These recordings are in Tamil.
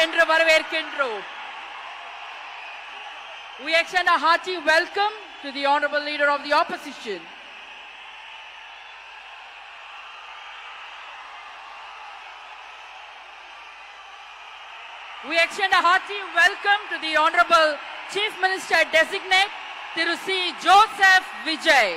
என்று வரவேற்கின்றோம். We extend a hearty welcome to the Honorable Leader of the Opposition. We extend a hearty welcome to the Honorable Chief Minister Designate, Thiru C. Joseph Vijay.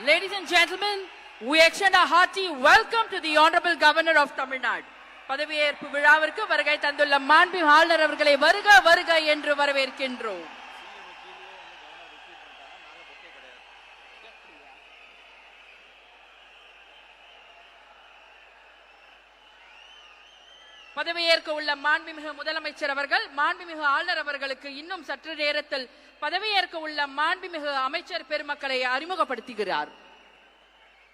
Ladies and gentlemen, we extend a hearty welcome to the Honorable Governor of Tamil Nadu. பதவியேற்பு விழாவிற்கு வருகை தந்துள்ள மாண்புமிகு ஆளுநர் அவர்களை வருக வருக என்று வரவேற்கின்றோம். பதவியேற்க உள்ள மாண்புமிகு முதலமைச்சர் அவர்கள் மாண்புமிகு ஆளுநர் அவர்களுக்கு இன்னும் சற்று நேரத்தில் பதவியேற்க உள்ள மாண்புமிகு அமைச்சர் பெருமக்களை அறிமுகப்படுத்துகிறார்.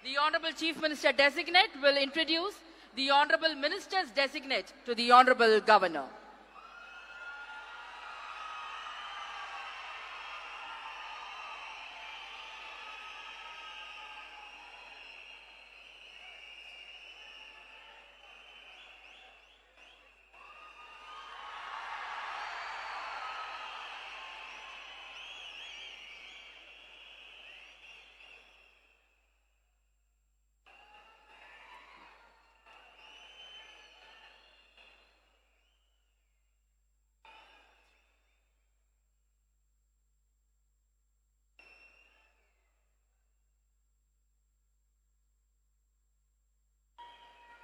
The Honorable Chief Minister Designate will introduce the Honorable Ministers Designate to the Honorable Governor.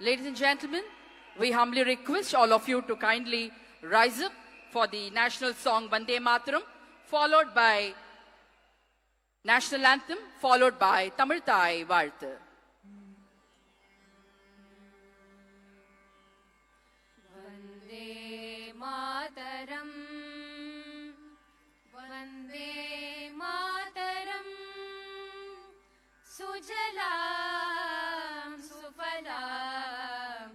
Ladies and gentlemen, we humbly request all of you to kindly rise up for the national song Vande Mataram, followed by national anthem, followed by Tamil Thai Vaalthu. Vande Mataram, Vande Mataram, Sujalam Sufalam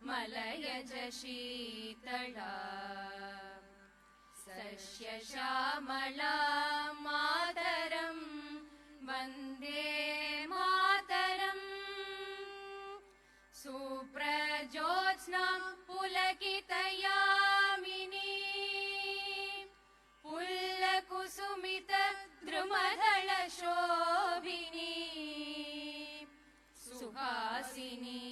Malayaj Sheetala Sashya Shamala Mataram Vande Mataram Suprajotsna Pulakitayamini Pullakusumita Drumadala Shobhini Suhasini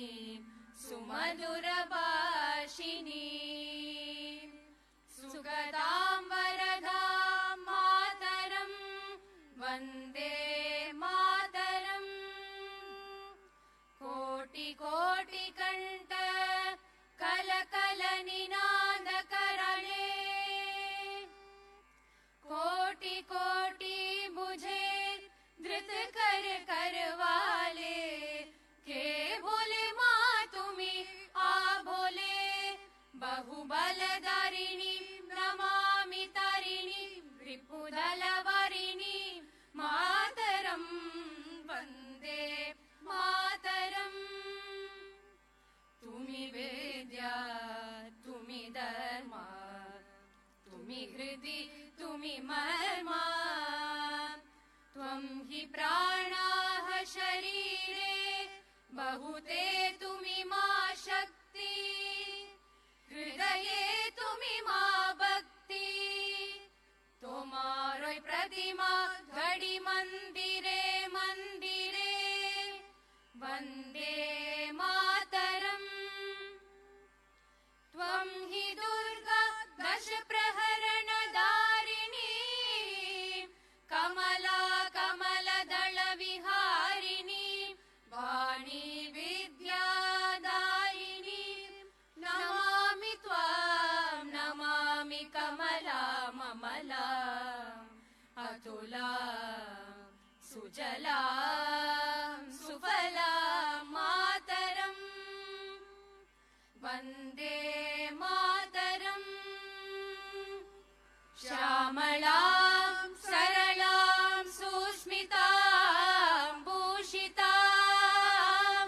Sumadura Bhashini Sugadam Varadam Mataram Vande Mataram Koti Koti Kanta Kala Kala Ninada Karane Koti Koti Bujhe Dhrit Kar Karwale Ke Bole Ma Tumi A Bole Bahubaladharini Namami Tarini Ripudalavarini Mataram Vande Mataram Tumi Vedya Tumi Dharma Tumi Hridi Tumi Marma Tvam hi pranaah sharire Bahute Tumi ma Shakti Hridaye Tumi ma Bhakti Tomaroi Pratima Ghadi Mandire Mandire Vande Mataram Tvam hi Durga Dash Praharana Dharini Kamala Kamala Dala Viharini Vani Vidya Daini Namami Tvam Namami Kamala Mamala Atula Sujala Sufala Mataram Vande Mataram Shamalam Saralam Susmitam Bhushitam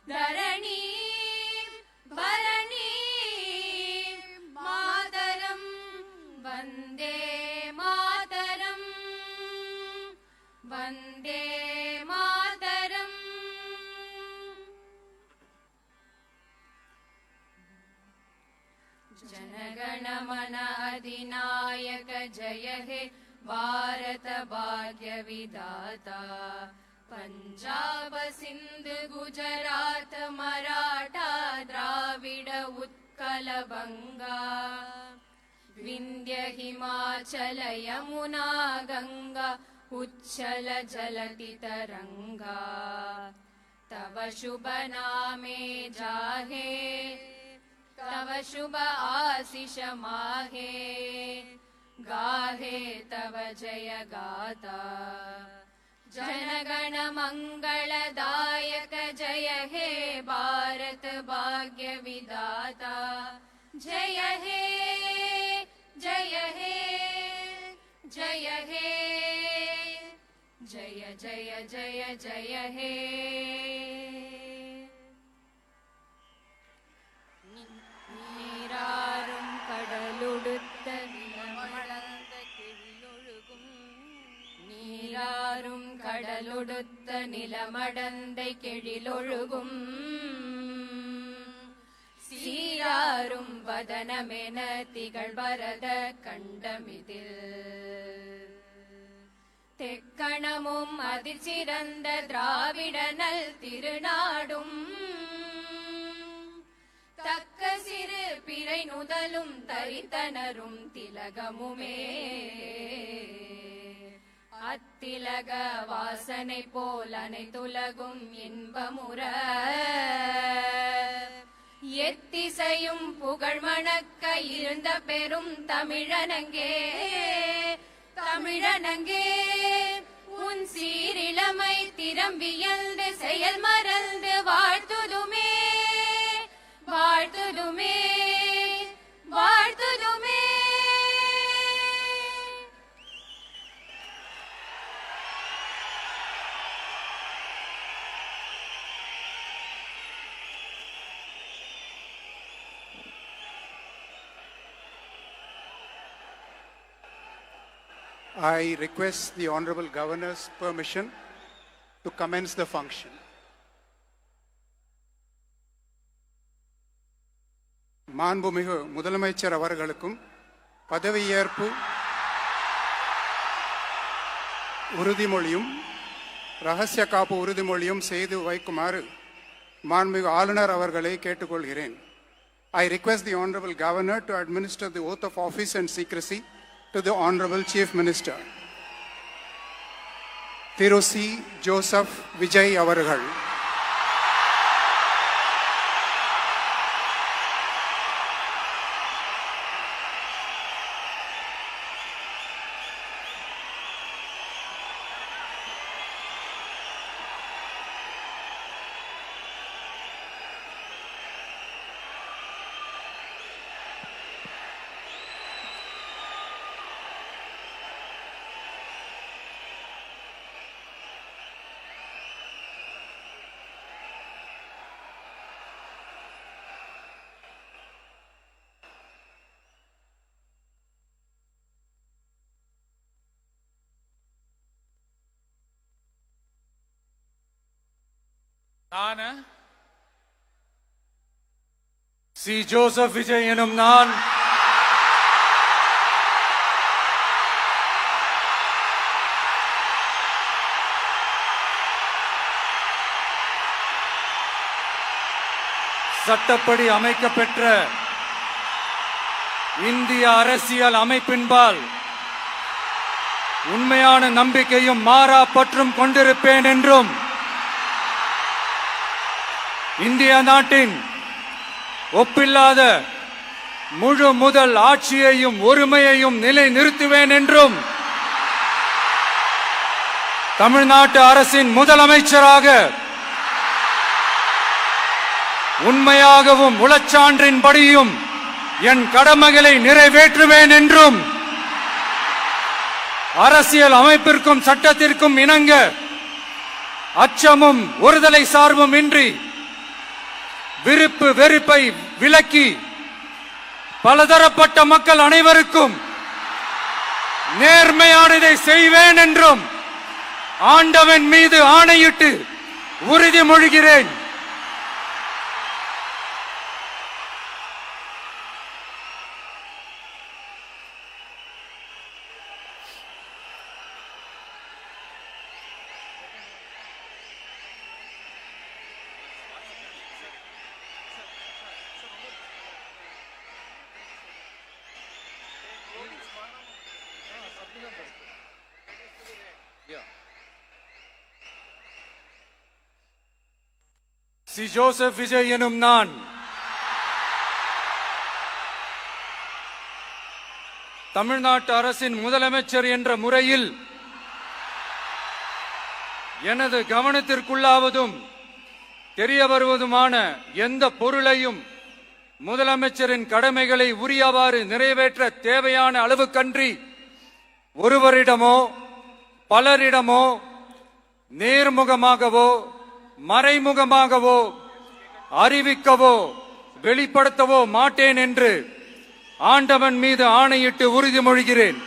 Dharani Bharani Mataram Vande Mataram Vande Mataram Janagana Mana Adinayaka Jaya He Bharat Bhagya Vidata Punjab Sindh Gujarat Maratha Dravida Utkala Banga Vindhya Himachala Yamuna Ganga Uchchala Jalati Taranga Tava Shubha Name Jahe तव शुभ आशीष माहे गाहे तव जय गाथा जनगण मंगलदायक जय हे भारत भाग्य विधाता जय हे जय हे जय हे जय जय जय जय हे நீராறும் கடலுடுத்த நிலமடந்த கெழிலொழுகும் நீராறும் கடலுடுத்த நிலமடந்தை கெழிலொழுகும் சீராரும் வதனமென திகழ்வரத கண்டமிதில் தெக்கணமும் அதிர்ச்சிறந்த திராவிடனல் திருநாடும் தக்க சிறு பிறை நுதலும் தரித்தனரும் திலகமுமே அத்திலக வாசனை போல் அனைத்துலகும் இன்பமுற எத்திசையும் புகழ் மணக்க இருந்த பெரும் தமிழனங்கே தமிழனங்கே உன் சீரிளமை திறம்பியல்து செயல் மறந்து வாழ்த்துதுமே வாழ்த்துதுமே வாழ்த்துதுமே I request the Honorable Governor's permission to commence the function. மாண்புமிகு முதலமைச்சர் அவர்களுக்கும் பதவியேற்பு உறுதிமொழியும் ரகசிய காப்பு உறுதிமொழியும் செய்து வைக்குமாறு மாண்புமிகு ஆளுநர் அவர்களை கேட்டுக்கொள்கிறேன். I request the Honorable Governor to administer the oath of office and secrecy to the Honorable Chief Minister. Thiru C. Joseph Vijay அவர்கள். நான் சி ஜோசப் விஜய் எனும் நான் சட்டப்படி அமைக்கப்பெற்ற இந்திய அரசியல் அமைப்பின்பால் உண்மையான நம்பிக்கையும் மாறா பற்றும் கொண்டிருப்பேன் என்றும் இந்திய நாட்டின் ஒப்பில்லாத முழு முதல் ஆட்சியையும் ஒருமையையும் நிலை நிறுத்துவேன் என்றும் தமிழ்நாட்டு அரசின் முதலமைச்சராக உண்மையாகவும் உளச்சான்றின்படியும் என் கடமைகளை நிறைவேற்றுவேன் என்றும் அரசியல் அமைப்பிற்கும் சட்டத்திற்கும் இணங்க அச்சமும் ஒருதலை சார்பும் இன்றி விருப்பு வெறுப்பை விலக்கி பலதரப்பட்ட மக்கள் அனைவருக்கும் நேர்மையானதை செய்வேன் என்றும் ஆண்டவன் மீது ஆணையிட்டு உறுதிமொழிகிறேன். சி ஜோசப் விஜய் எனும் நான் தமிழ்நாட்டு அரசின் முதலமைச்சர் என்ற முறையில் எனது கவனத்திற்குள்ளாவதும் தெரிய வருவதுமான எந்த பொருளையும் முதலமைச்சரின் கடமைகளை உரியவாறு நிறைவேற்ற தேவையான அளவுக்கன்றி ஒருவரிடமோ பலரிடமோ நேர்முகமாகவோ மறைமுகமாகவோ அறிவிக்கவோ வெளிப்படுத்தவோ மாட்டேன் என்று ஆண்டவன் மீது ஆணையிட்டு உறுதிமொழிகிறேன்.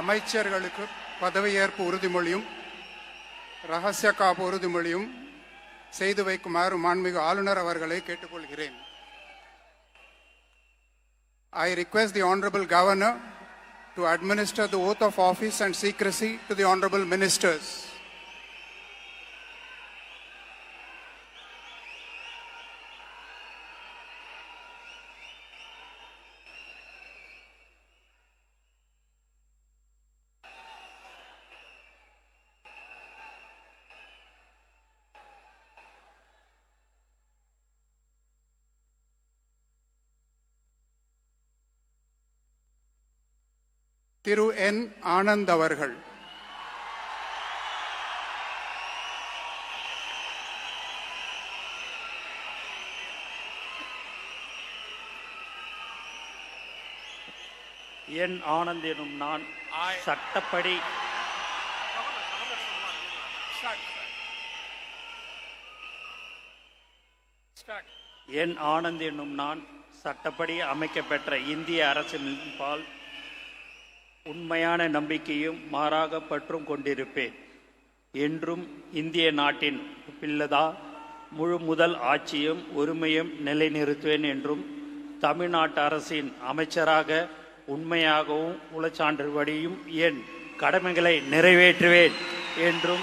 அமைச்சர்களுக்கு பதவியேற்பு உறுதிமொழியும் ரகசிய காப்பு உறுதிமொழியும் செய்து வைக்குமாறு மாண்புமிகு ஆளுநர் அவர்களை கேட்டுக்கொள்கிறேன். I request the Honorable Governor to administer the oath of office and secrecy to the Honorable Ministers. திரு என் ஆனந்த் அவர்கள். என் ஆனந்த் எனும் நான் சட்டப்படி என் ஆனந்த் என்னும் நான் சட்டப்படி அமைக்கப்பெற்ற இந்திய அரசின்பால் உண்மையான நம்பிக்கையும் மாறாக பற்றும் கொண்டிருப்பேன். என்றும் இந்திய நாட்டின் பிள்ளதா முழு முதல் ஆட்சியும் உரிமையும் நிலைநிறுத்துவேன் என்றும் தமிழ்நாட்டு அரசின் அமைச்சராக உண்மையாகவும் உளச்சான்றுபடியும் என் கடமைகளை நிறைவேற்றுவேன் என்றும்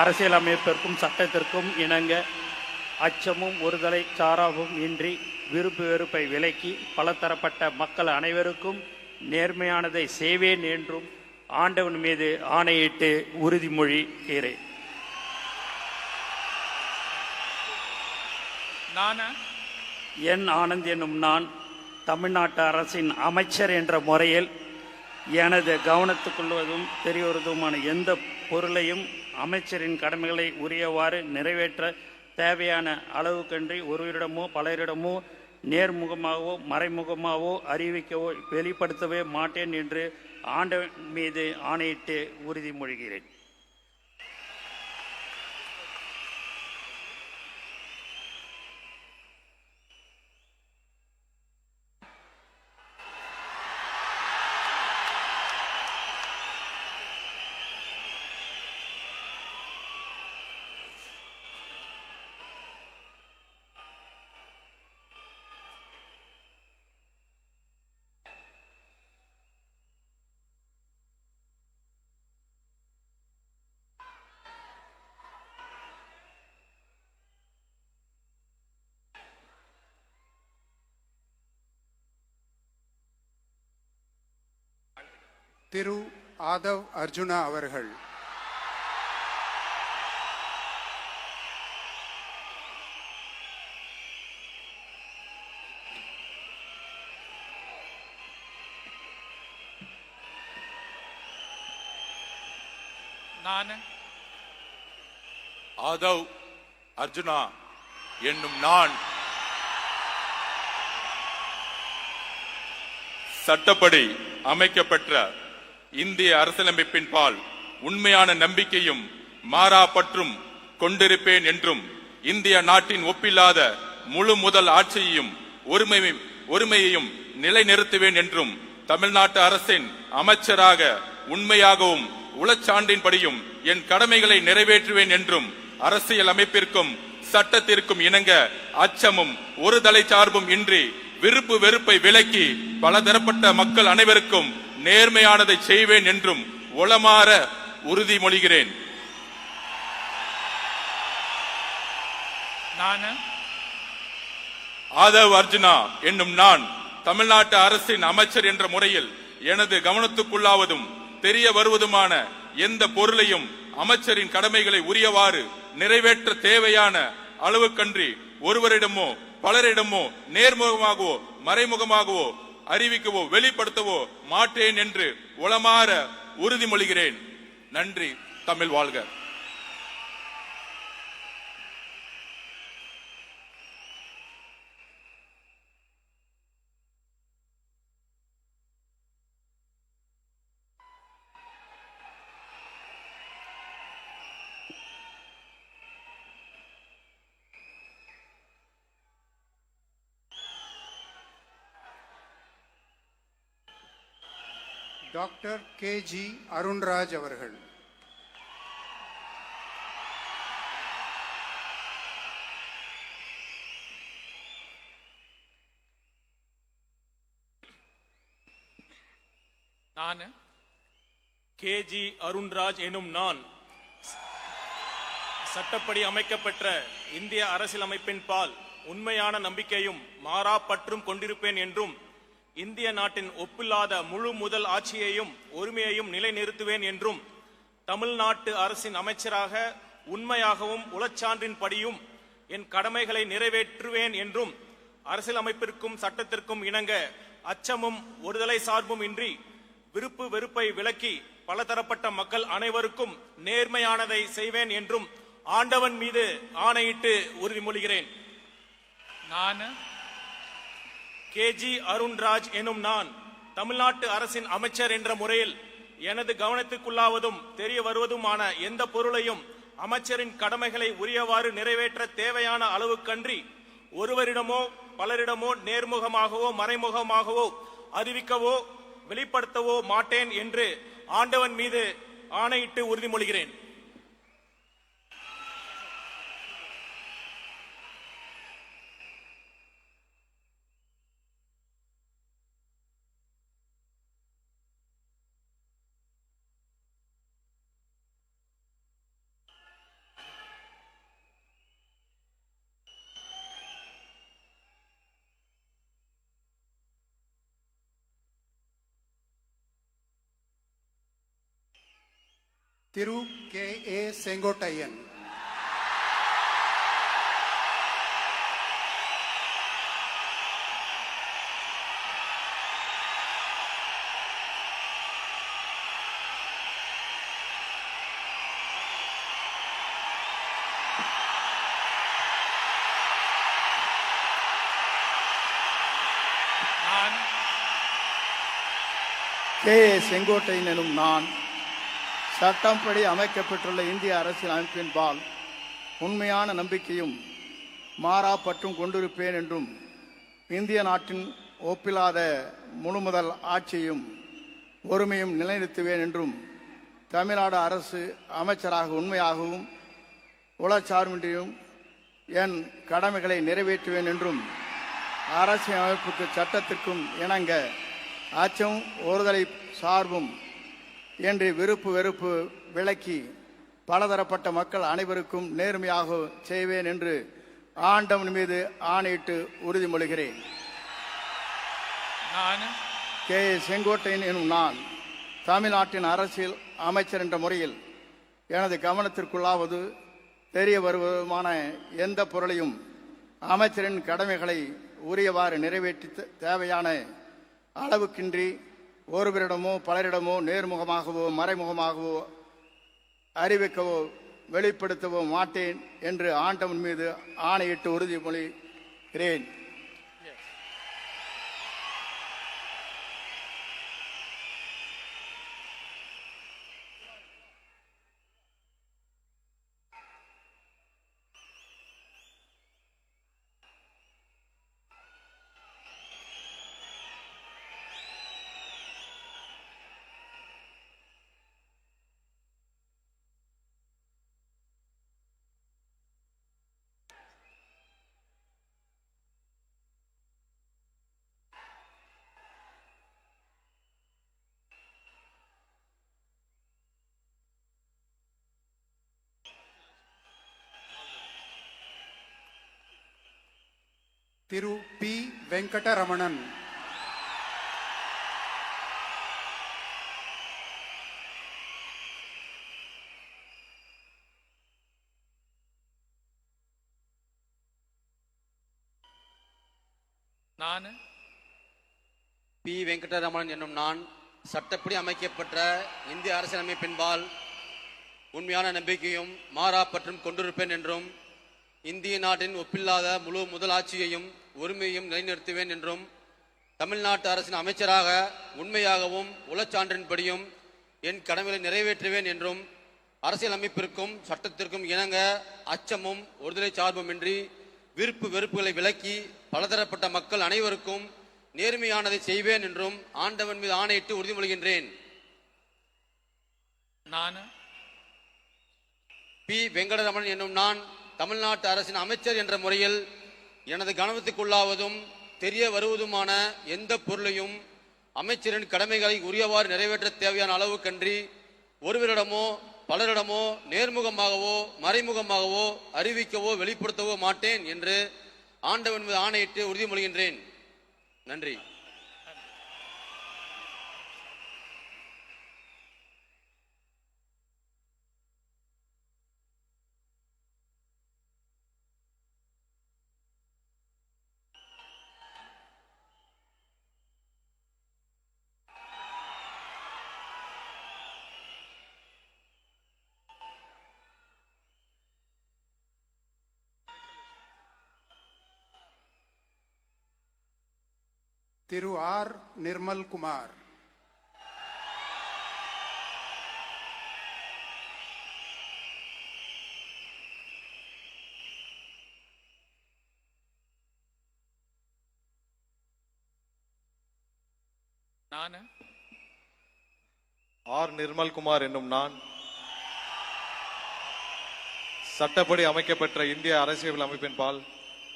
அரசியலமைப்பிற்கும் சட்டத்திற்கும் இணங்க அச்சமும் ஒருதலை சாராவும் இன்றி விருப்பு வெறுப்பை விலக்கி பலதரப்பட்ட மக்கள் அனைவருக்கும் நேர்மையானதை செய்வேன் என்றும் ஆண்டவன் மீது ஆணையிட்டு உறுதிமொழிகிறேன். என் ஆனந்த் என்னும் நான் தமிழ்நாட்டு அரசின் அமைச்சர் என்ற முறையில் எனது கவனத்துக்கொள்வதும் தெரியவதுமான எந்த பொருளையும் அமைச்சரின் கடமைகளை உரியவாறு நிறைவேற்ற தேவையான அளவுக்கன்றி ஒருவரிடமோ பலரிடமோ நேர்முகமாகவோ மறைமுகமாகவோ அறிவிக்கவோ வெளிப்படுத்தவே மாட்டேன் என்று ஆண்டவன் மீது ஆணையிட்டு உறுதிமொழிகிறேன். திரு ஆதவ் அர்ஜுனா அவர்கள். நான் ஆதவ் அர்ஜுனா என்னும் நான் சட்டப்படி அமைக்கப்பெற்ற இந்திய அரசியலமைப்பின் பால் உண்மையான நம்பிக்கையும் மாறா பற்றும் கொண்டிருப்பேன் என்றும் இந்திய நாட்டின் ஒப்பில்லாத முழு முதல் ஆட்சியையும் ஒருமையையும் நிலைநிறுத்துவேன் என்றும் தமிழ்நாட்டு அரசின் அமைச்சராக உண்மையாகவும் உளச்சான்றின்படியும் என் கடமைகளை நிறைவேற்றுவேன் என்றும் அரசியல் அமைப்பிற்கும் சட்டத்திற்கும் இணங்க அச்சமும் ஒரு தலை சார்பும் இன்றி விருப்பு வெறுப்பை விலக்கி பலதரப்பட்ட மக்கள் அனைவருக்கும் நேர்மையானதை செய்வேன் என்றும் உளமாற உறுதிமொழிகிறேன். ஆதவ் அர்ஜுனா என்னும் நான் தமிழ்நாட்டு அரசின் அமைச்சர் என்ற முறையில் எனது கவனத்துக்குள்ளாவதும் தெரிய வருவதுமான எந்த பொருளையும் அமைச்சரின் கடமைகளை உரியவாறு நிறைவேற்ற தேவையான அளவுக்கன்றி ஒருவரிடமோ பலரிடமோ நேர்முகமாகவோ மறைமுகமாகவோ அறிவிக்கவோ வெளிப்படுத்தவோ மாட்டேன் என்று உளமாற உறுதிமொழிகிறேன். நன்றி. தமிழ் வாழ்க. டாக்டர் KG அருண்ராஜ் அவர்கள். நான் KG அருண்ராஜ் எனும் நான் சட்டப்படி அமைக்கப்பெற்ற இந்திய அரசியலமைப்பின் பால் உண்மையான நம்பிக்கையும் மாறா பற்றும் கொண்டிருப்பேன் என்றும் இந்திய நாட்டின் ஒப்பில்லாத முழு முதல் ஆட்சியையும் உரிமையையும் நிலைநிறுத்துவேன் என்றும் தமிழ்நாட்டு அரசின் அமைச்சராக உண்மையாகவும் உளச்சான்றின்படியும் என் கடமைகளை நிறைவேற்றுவேன் என்றும் அரசியலமைப்பிற்கும் சட்டத்திற்கும் இணங்க அச்சமும் ஒருதலை சார்பும் இன்றி விருப்பு வெறுப்பை விலக்கி பலதரப்பட்ட மக்கள் அனைவருக்கும் நேர்மையானதை செய்வேன் என்றும் ஆண்டவன் மீது ஆணையிட்டு உறுதிமொழிகிறேன். நான் KG அருண்ராஜ் எனும் நான் தமிழ்நாட்டு அரசின் அமைச்சர் என்ற முறையில் எனது கவனத்துக்குள்ளாவதும் தெரிய வருவதுமான எந்த பொருளையும் அமைச்சரின் கடமைகளை உரியவாறு நிறைவேற்ற தேவையான அளவுக்கன்றி ஒருவரிடமோ பலரிடமோ நேர்முகமாகவோ மறைமுகமாகவோ அறிவிக்கவோ வெளிப்படுத்தவோ மாட்டேன் என்று ஆண்டவன் மீது ஆணையிட்டு உறுதிமொழிகிறேன். திரு KA செங்கோட்டையன். KA செங்கோட்டையன் எனும் நான் சட்டப்படி அமைக்கப்பட்டுள்ள இந்திய அரசியல் அமைப்பின்பால் உண்மையான நம்பிக்கையும் மாறா பற்றும் கொண்டிருப்பேன் என்றும் இந்திய நாட்டின் ஒப்பில்லாத முழுமுதல் ஆட்சியும் ஒருமையும் நிலைநிறுத்துவேன் என்றும் தமிழ்நாடு அரசு அமைச்சராக உண்மையாகவும் உளச்சார்பின்றியும் என் கடமைகளை நிறைவேற்றுவேன் என்றும் அரசியல் அமைப்புக்கு சட்டத்திற்கும் இணங்க அச்சம் ஒருதலை சார்பும் என்று விருப்பு வெறுப்பு விலக்கி பலதரப்பட்ட மக்கள் அனைவருக்கும் நேர்மையாக செய்வேன் என்று ஆண்டவன் மீது ஆணையிட்டு உறுதிமொழிகிறேன். நான் KA செங்கோட்டையன் எனும் நான் தமிழ்நாட்டின் அரசியல் அமைச்சர் என்ற முறையில் எனது கவனத்திற்குள்ளாவது தெரிய வருவதுமான எந்த பொருளையும் அமைச்சரின் கடமைகளை உரியவாறு நிறைவேற்றி தேவையான அளவுக்கின்றி ஒருவரிடமோ பலரிடமோ நேர்முகமாகவோ மறைமுகமாகவோ அறிவிக்கவோ வெளிப்படுத்தவோ மாட்டேன் என்று ஆண்டவன் மீது ஆணையிட்டு உறுதிமொழிகிறேன். திரு பி வெங்கடரமணன், நான் பி வெங்கடரமணன் என்னும் நான் சட்டப்படி அமைக்கப்பட்ட இந்திய அரசியலமைப்பின்பால் உண்மையான நம்பிக்கையும் மாறா பற்றும் கொண்டிருப்பேன் என்றும் இந்திய நாட்டின் ஒப்பில்லாத முழு முதல் ஆட்சியையும் உரிமையையும் நிலைநிறுத்துவேன் என்றும் தமிழ்நாட்டு அரசின் அமைச்சராக உண்மையாகவும் உளச்சான்றின்படியும் என் கடமைகளை நிறைவேற்றுவேன் என்றும் அரசியலமைப்பிற்கும் சட்டத்திற்கும் இணங்க அச்சமும் ஒருதலை சார்புமின்றி விருப்பு வெறுப்புகளை விலக்கி பலதரப்பட்ட மக்கள் அனைவருக்கும் நேர்மையானதை செய்வேன் என்றும் ஆண்டவன் மீது ஆணையிட்டு உறுதிமொழிகின்றேன். நான் பி வெங்கடரமணன் என்னும் நான் தமிழ்நாட்டு அரசின் அமைச்சர் என்ற முறையில் எனது கவனத்துக்குள்ளாவதும் தெரிய வருவதுமான எந்த பொருளையும் அமைச்சரின் கடமைகளை உரியவாறு நிறைவேற்ற தேவையான அளவுக்கன்றி ஒருவரிடமோ பலரிடமோ நேர்முகமாகவோ மறைமுகமாகவோ அறிவிக்கவோ வெளிப்படுத்தவோ மாட்டேன் என்று ஆண்டவன் மீது ஆணையிட்டு உறுதிமொழிகின்றேன். நன்றி. திரு ஆர் நிர்மல் குமார், நான் ஆர் நிர்மல்குமார் என்னும் நான் சட்டப்படி அமைக்கப்பெற்ற இந்திய அரசியல் அமைப்பின்பால்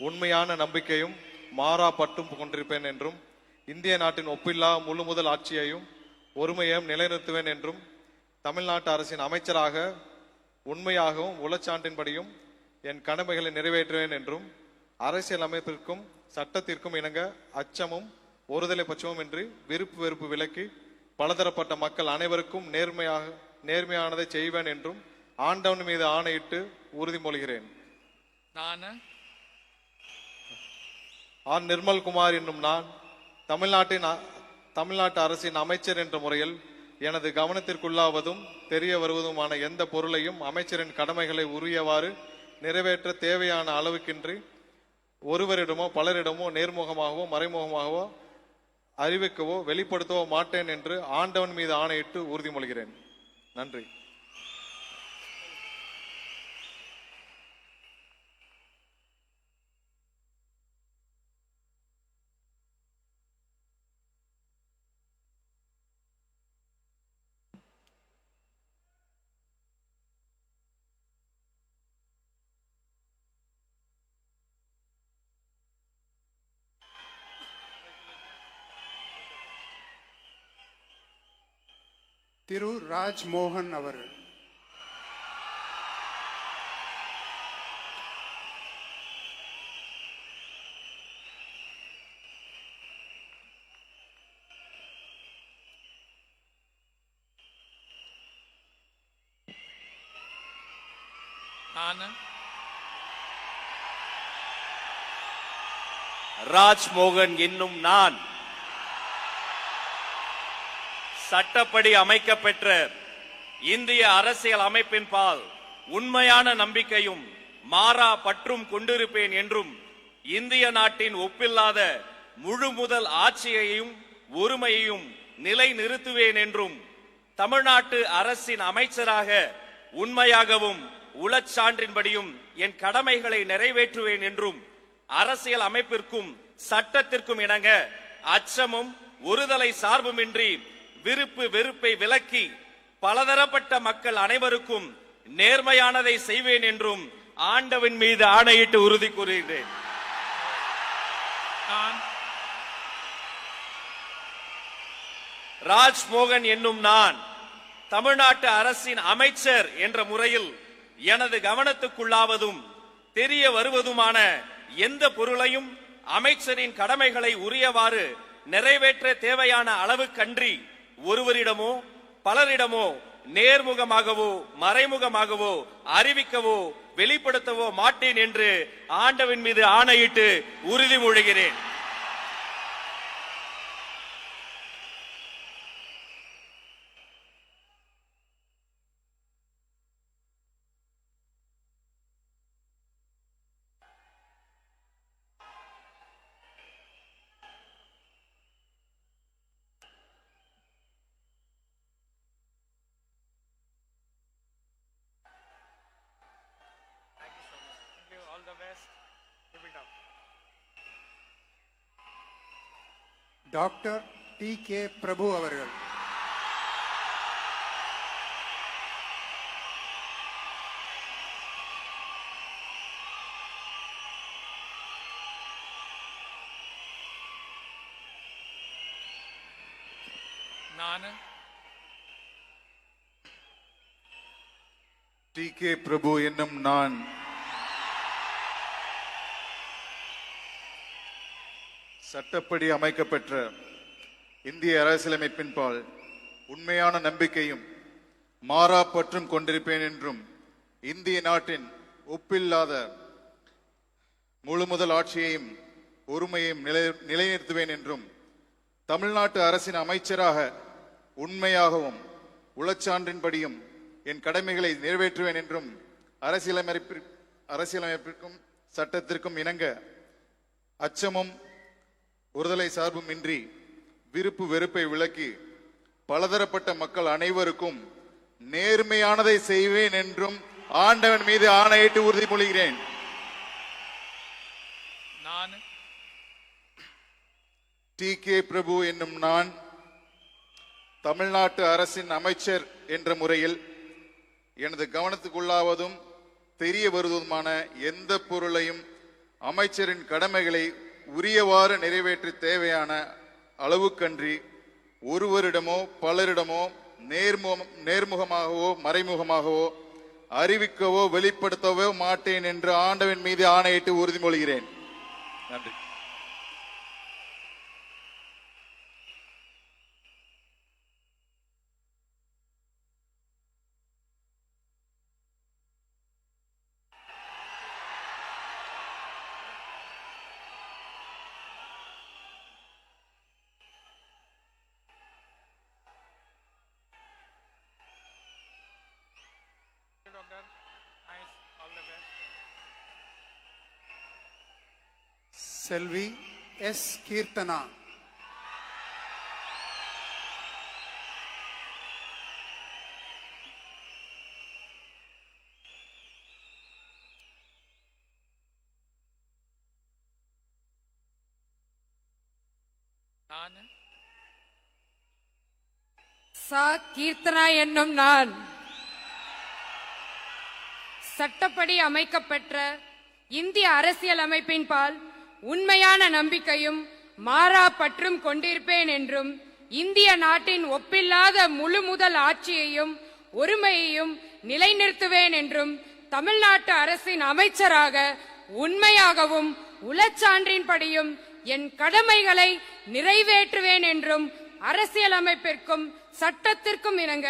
உண்மையான நம்பிக்கையும் மாறா பற்றும் கொண்டிருப்பேன் என்றும் இந்திய நாட்டின் ஒப்பில்லா முழு முதல் ஆட்சியையும் ஒருமையையும் நிலைநிறுத்துவேன் என்றும் தமிழ்நாட்டு அரசின் அமைச்சராக உண்மையாகவும் உளச்சான்றின்படியும் என் கடமைகளை நிறைவேற்றுவேன் என்றும் அரசியல் அமைப்பிற்கும் சட்டத்திற்கும் இணங்க அச்சமும் ஒருதலை பட்சமும் இன்றி விருப்பு வெறுப்பு விலக்கி பலதரப்பட்ட மக்கள் அனைவருக்கும் நேர்மையானதை செய்வேன் என்றும் ஆண்டவன் மீது ஆணையிட்டு உறுதிமொழிகிறேன். நான் ஆர் நிர்மல்குமார் என்னும் நான் தமிழ்நாட்டு அரசின் அமைச்சர் என்ற முறையில் எனது கவனத்திற்குள்ளாவதும் தெரிய வருவதுமான எந்த பொருளையும் அமைச்சரின் கடமைகளை உரியவாறு நிறைவேற்ற தேவையான அளவுக்கின்றி ஒருவரிடமோ பலரிடமோ நேர்முகமாகவோ மறைமுகமாகவோ அறிவிக்கவோ வெளிப்படுத்தவோ மாட்டேன் என்று ஆண்டவன் மீது ஆணையிட்டு உறுதிமொழிகிறேன். நன்றி. திரு ராஜ் மோகன் அவர்கள், நான் ராஜ்மோகன் என்னும் நான் சட்டப்படி அமைக்கப்பெற்ற இந்திய அரசியல் அமைப்பின்பால் உண்மையான நம்பிக்கையும் மாறா பற்றும் கொண்டிருப்பேன் என்றும் இந்திய நாட்டின் ஒப்பில்லாத முழு முதல் ஆட்சியையும் ஒருமையையும் நிலை நிறுத்துவேன் என்றும் தமிழ்நாட்டு அரசின் அமைச்சராக உண்மையாகவும் உளச்சான்றின்படியும் என் கடமைகளை நிறைவேற்றுவேன் என்றும் அரசியல் அமைப்பிற்கும் சட்டத்திற்கும் இணங்க அச்சமும் ஒருதலை சார்புமின்றி விருப்பு வெறுப்பை விலக்கி பலதரப்பட்ட மக்கள் அனைவருக்கும் நேர்மையானதை செய்வேன் என்றும் ஆண்டவன் மீது ஆணையிட்டு உறுதி கூறுகிறேன். ராஜ்மோகன் என்னும் நான் தமிழ்நாட்டு அரசின் அமைச்சர் என்ற முறையில் எனது கவனத்துக்குள்ளாவதும் தெரிய வருவதுமான எந்த பொருளையும் அமைச்சரின் கடமைகளை உரியவாறு நிறைவேற்ற தேவையான அளவுக்கன்றி ஒருவரிடமோ பலரிடமோ நேர்முகமாகவோ மறைமுகமாகவோ அறிவிக்கவோ வெளிப்படுத்தவோ மாட்டேன் என்று ஆண்டவன் மீது ஆணையிட்டு உறுதிமொழிகிறேன். Doctor DK. பிரபு அவர்கள். நான் டி.கே. பிரபு என்னும் நான் சட்டப்படி அமைக்கப்பெற்ற இந்திய அரசியலமைப்பின்பால் உண்மையான நம்பிக்கையும் மாறா பற்றும் கொண்டிருப்பேன் என்றும் இந்திய நாட்டின் ஒப்பில்லாத முழுமுதல் ஆட்சியையும் ஒருமையையும் நிலைநிறுத்துவேன் என்றும் தமிழ்நாட்டு அரசின் அமைச்சராக உண்மையாகவும் உளச்சான்றின்படியும் என் கடமைகளை நிறைவேற்றுவேன் என்றும் அரசியலமைப்பிற்கும் சட்டத்திற்கும் இணங்க அச்சமும் ஒருதலை சார்பும் இன்றி விருப்பு வெறுப்பை விலக்கி பலதரப்பட்ட மக்கள் அனைவருக்கும் நேர்மையானதை செய்வேன் என்றும் ஆண்டவன் மீது ஆணையிட்டு உறுதிமொழிகிறேன். நான் டி.கே. பிரபு என்னும் நான் தமிழ்நாட்டு அரசின் அமைச்சர் என்ற முறையில் எனது கவனத்துக்குள்ளாவதும் தெரிய வருவதுமான எந்த பொருளையும் அமைச்சரின் கடமைகளை உரியவாறு நிறைவேற்ற தேவையான அளவுக்கன்றி ஒருவரிடமோ பலரிடமோ நேர்முகமாகவோ மறைமுகமாகவோ அறிவிக்கவோ வெளிப்படுத்தவோ மாட்டேன் என்று ஆண்டவன் மீது ஆணையிட்டு உறுதிமொழிகிறேன். நன்றி. செல்வி எஸ். கீர்த்தனா. நான் கீர்த்தனா என்னும் நான் சட்டப்படி அமைக்கப்பெற்ற இந்திய அரசியல் அமைப்பின்பால் உண்மையான நம்பிக்கையும் மாறா பற்றும் கொண்டிருப்பேன் என்றும் இந்திய நாட்டின் ஒப்பில்லாத முழு முதல் ஆட்சியையும் ஒருமையையும் நிலைநிறுத்துவேன் என்றும் தமிழ்நாட்டு அரசின் அமைச்சராக உண்மையாகவும் உளச்சான்றின்படியும் என் கடமைகளை நிறைவேற்றுவேன் என்றும் அரசியலமைப்பிற்கும் சட்டத்திற்கும் இணங்க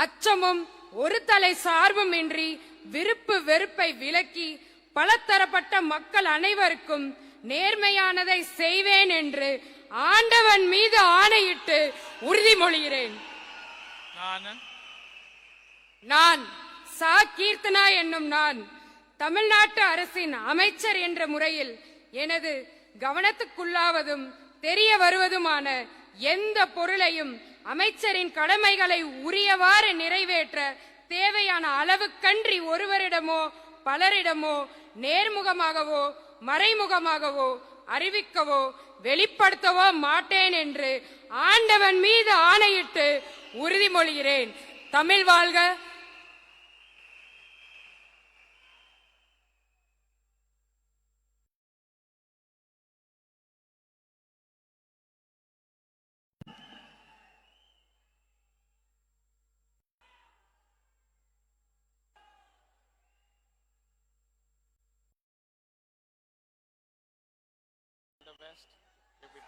அச்சமும் ஒரு தலை சார்பும் இன்றி விருப்பு வெறுப்பை விலக்கி பலதரப்பட்ட மக்கள் அனைவருக்கும் நேர்மையானதை செய்வேன் என்று ஆண்டவன் மீது ஆணையிட்டு உறுதிமொழிகிறேன். நான் கீர்த்தனா என்னும் நான் தமிழ்நாட்டு அரசின் அமைச்சர் என்ற முறையில் எனது கவனத்துக்குள்ளாவதும் தெரிய வருவதுமான எந்த பொருளையும் அமைச்சரின் கடமைகளை உரியவாறு நிறைவேற்ற தேவையான அளவுக்கன்றி ஒருவரிடமோ பலரிடமோ நேர்முகமாகவோ மறைமுகமாகவோ அறிவிக்கவோ வெளிப்படுத்தவோ மாட்டேன் என்று ஆண்டவன் மீது ஆணையிட்டு உறுதிமொழிகிறேன். தமிழ் வாழ்க. best. Give it.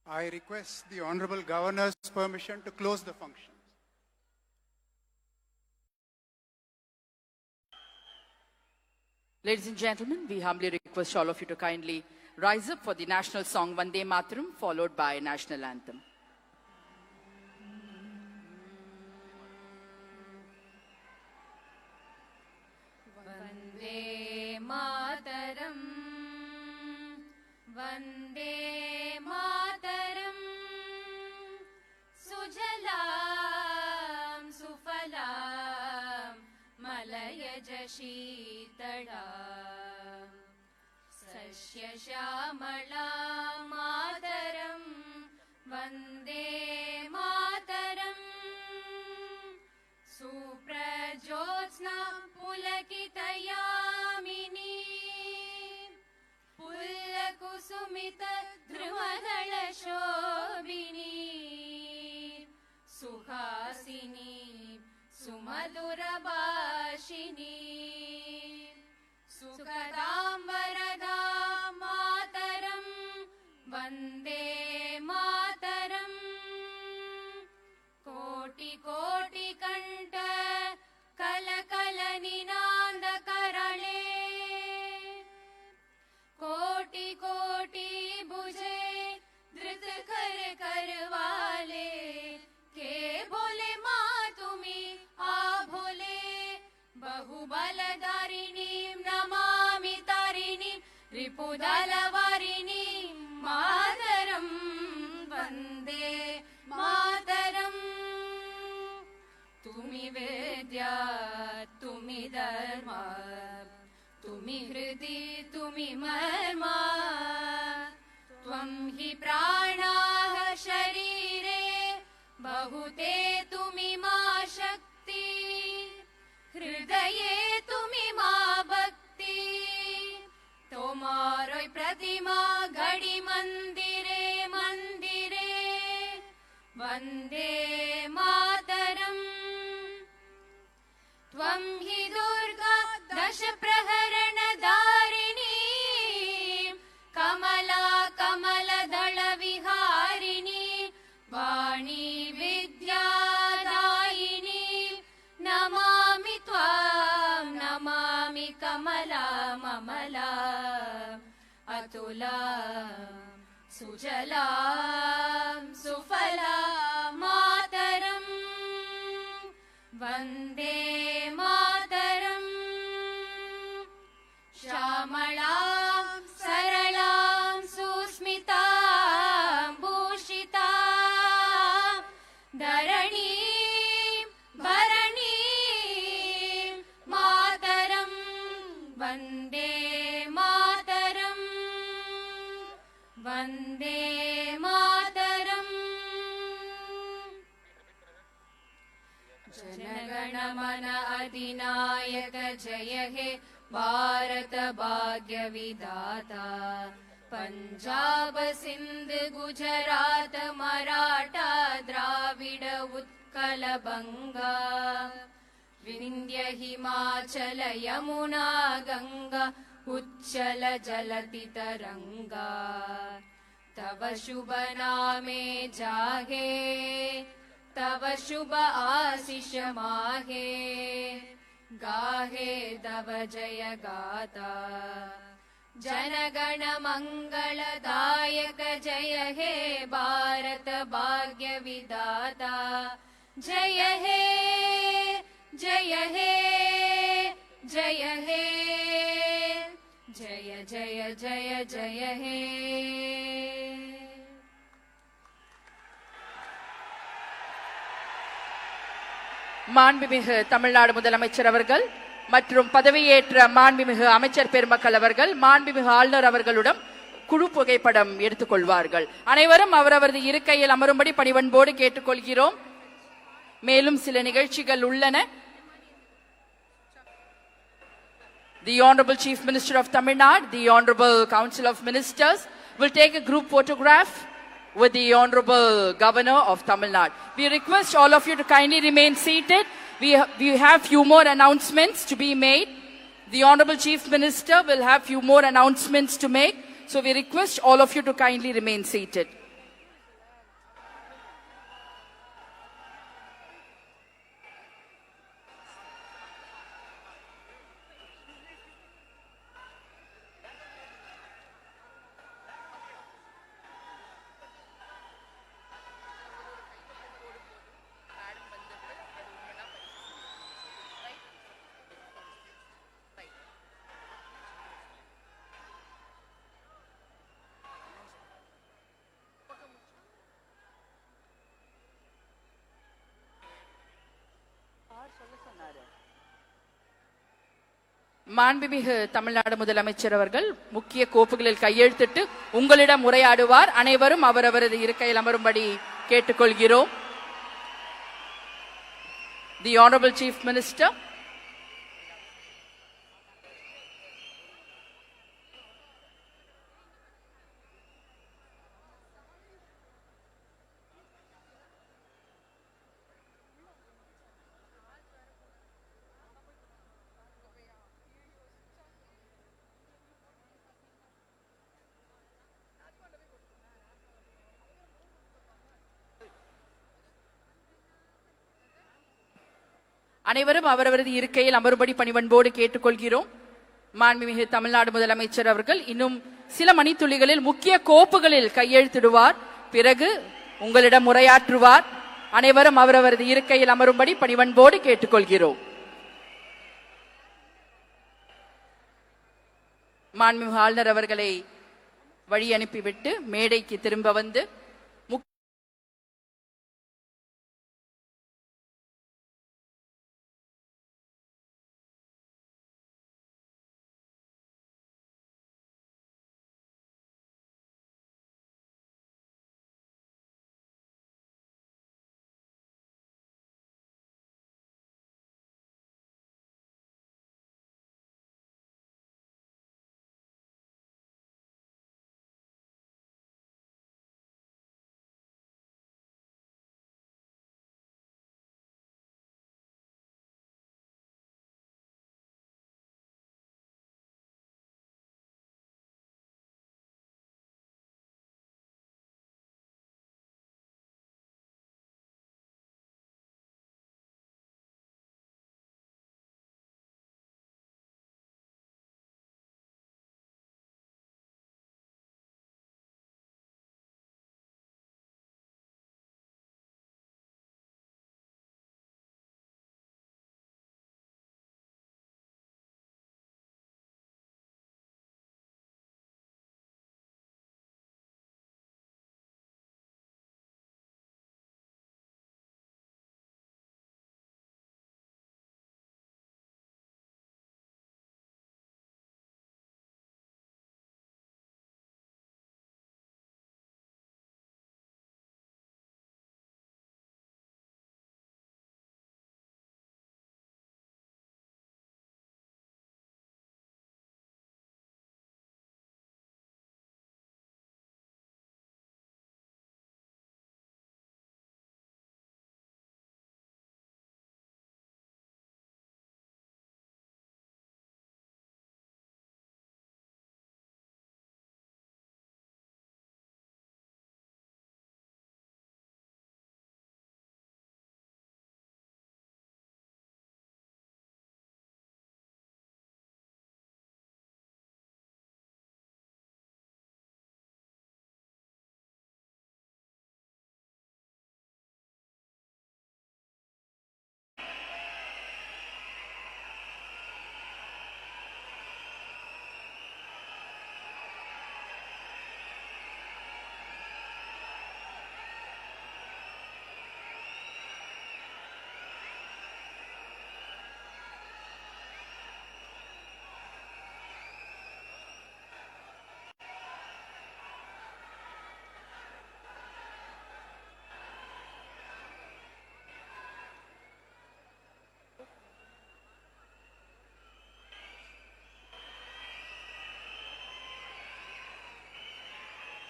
I request the Honorable Governor's permission to close the function. Ladies and gentlemen, we humbly request all of you to kindly rise up for the national song Vande Mataram, followed by national anthem. Vande Mataram, Vande Mataram, Sujalam Sufalam, Malayaj Sheetalam, Sasya Shyamalam Mataram, Vande Mataram, Suprajyotsna Pulakitayamini, Pullakusumita Dhrumadala Shobini, Suhasini Sumadura Bhashini, Sukadam Varadam Mataram, Vande Mataram, Koti Koti Kanta Kala Kala Ninanda Karale, Koti Koti Buje Dhrit Kar Karwale, Ke Bole Ma Tumi Abhole, Bahubaladarini Namami Tarini, Ripudalavarini Mataram, Vande Mataram. Tumi Vidya, Tumi Dharma, Tumi Hridi, Tumi Marma, Tvam hi Pranaha Sharire, Bahute Tumi Ma Shakti, Hridaye Tumi Ma Bhakti, Tomaroi Pratima Gadi Mandire Mandire, Vande Mataram. Tvam hi Durga Dasha Praharana Dharini, Kamala Kamala Dhala Viharini, Vani Vidya Dayini, Namami Tvam, Namami Kamala Mamala, Atula Sujala Sufala Mataram, Vande Mataram, Shamalam Saralam Susmitam Bhushitam, Dharanim Bharanim Mataram, Vande Mataram, Vande Mataram. Janaganamana Adinayaka Jaya He Bharat Bhagya Vidata, Punjab Sindh Gujarat Maratha Dravida Utkala Banga, Vindhya Himachala Yamuna Ganga, Uchchala Jalati Taranga, Tava Shubha Name Jage, Tava Shubha Ashish Mahe, Gahe Tava Jaya Gata, Janagana Mangala Dayaka Jaya He Bharat Bhagya Vidata, Jaya He, Jaya He, Jaya He, Jaya Jaya Jaya Jaya He. மாண்புமிகு தமிழ்நாடு முதலமைச்சர் அவர்கள் மற்றும் பதவியேற்ற மாண்புமிகு அமைச்சர் பெருமக்கள் அவர்கள் மாண்புமிகு ஆளுநர் அவர்களுடன் குழு புகைப்படம் எடுத்துக்கொள்வார்கள். அனைவரும் அவரவரது இருக்கையில் அமரும்படி பணிவன்போடு கேட்டுக்கொள்கிறோம். மேலும் சில நிகழ்ச்சிகள் உள்ளன. the Honorable Chief Minister of Tamil Nadu, the Honorable Council of Ministers will take a group photograph with the Honorable Governor of Tamil Nadu. We request all of you to kindly remain seated. We have few more announcements to be made. The Honorable Chief Minister will have few more announcements to make. So we request all of you to kindly remain seated. மாண்புமிகு தமிழ்நாடு முதலமைச்சர் அவர்கள் முக்கிய கோப்புகளில் கையெழுத்திட்டு உங்களிடம் உரையாடுவார். அனைவரும் அவரவரது இருக்கையில் அமரும்படி கேட்டுக்கொள்கிறோம். The Honorable Chief Minister. அனைவரும் அவரவரது இருக்கையில் அமரும்படி பணிவன்போடு கேட்டுக்கொள்கிறோம். மாண்புமிகு தமிழ்நாடு முதலமைச்சர் அவர்கள் இன்னும் சில மணித்துளிகளில் முக்கிய கோப்புகளில் கையெழுத்திடுவார். பிறகு உங்களிடம் உரையாற்றுவார். அனைவரும் அவரவரது இருக்கையில் அமரும்படி பணிவன்போடு கேட்டுக்கொள்கிறோம். மாண்புமிகு ஆளுநர் அவர்களை வழி அனுப்பிவிட்டு மேடைக்கு திரும்ப வந்து